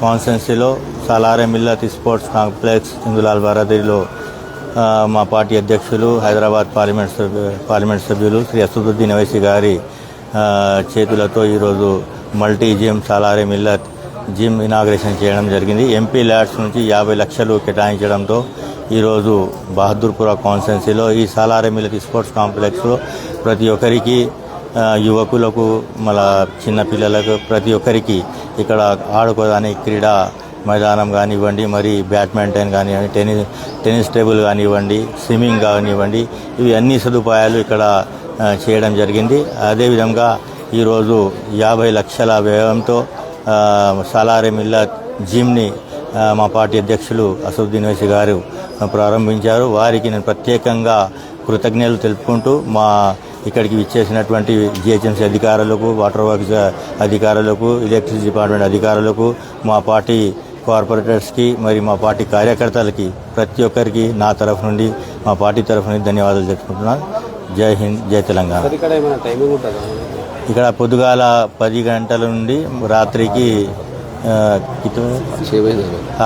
కాన్స్టిట్యున్సీలో సాలారే Millat sports complex Indulal బారాదరిలో మా party అధ్యక్షులు హైదరాబాద్ పార్లమెంట్ సభ్యులు శ్రీ అసదుద్దీన్ ఓవైసీ గారి చేతులతో ఈరోజు multi gym Salare Millat gym inauguration చేయడం జరిగింది. ఎంపీ ల్యాడ్స్ నుంచి 50 లక్షలు కేటాయించడంతో ఈరోజు బహదూర్పుర కాన్స్టిట్యున్సీలో ఈ సాలారే మిల్లత్ స్పోర్ట్స్ కాంప్లెక్స్లో ప్రతి ఒక్కరికి యువకులకు మళ్ళా చిన్నపిల్లలకు ప్రతి ఒక్కరికి ఇక్కడ ఆడుకోవడానికి క్రీడా మైదానం కానివ్వండి, మరి బ్యాడ్మింటన్ కానివ్వండి, టెన్నిస్ టేబుల్ కానివ్వండి, స్విమ్మింగ్ కానివ్వండి, ఇవి అన్ని సదుపాయాలు ఇక్కడ చేయడం జరిగింది. అదేవిధంగా ఈరోజు 50 లక్షల వ్యయంతో సాలారే మిల్లత్ జిమ్ని మా పార్టీ అధ్యక్షులు అసదుద్దీన్ ఓవైసీ గారు ప్రారంభించారు. వారికి నేను ప్రత్యేకంగా కృతజ్ఞతలు తెలుపుకుంటూ మా ఇక్కడికి విచ్చేసినటువంటి జిహెచ్ఎంసీ అధికారులకు, వాటర్ వర్క్స్ అధికారులకు, ఎలక్ట్రిసిటీ డిపార్ట్మెంట్ అధికారులకు, మా పార్టీ కార్పొరేటర్స్కి, మరి మా పార్టీ కార్యకర్తలకి ప్రతి ఒక్కరికి నా తరఫు నుండి, మా పార్టీ తరఫు నుండి ధన్యవాదాలు తెలుపుకుంటున్నాను. జై హింద్, జై తెలంగాణ. ఇక్కడ పొద్దుగాల 10 గంటల నుండి రాత్రికి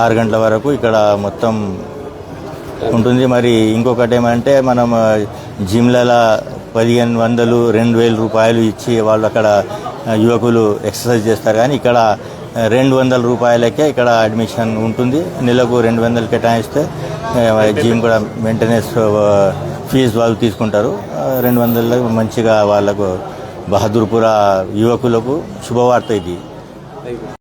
6 గంటల వరకు ఇక్కడ మొత్తం ఉంటుంది. మరి ఇంకొకటి ఏమంటే మనం జిమ్లలో 1500, 2000 రూపాయలు ఇచ్చి వాళ్ళు అక్కడ యువకులు ఎక్సర్సైజ్ చేస్తారు. కానీ ఇక్కడ 200 రూపాయలకే ఇక్కడ అడ్మిషన్ ఉంటుంది. నెలకు 200 కేటాయిస్తే జిమ్ కూడా మెయింటెనెన్స్ ఫీజు వాళ్ళు తీసుకుంటారు. 200 మంచిగా వాళ్ళకు బహదూర్పుర యువకులకు శుభవార్త ఇది.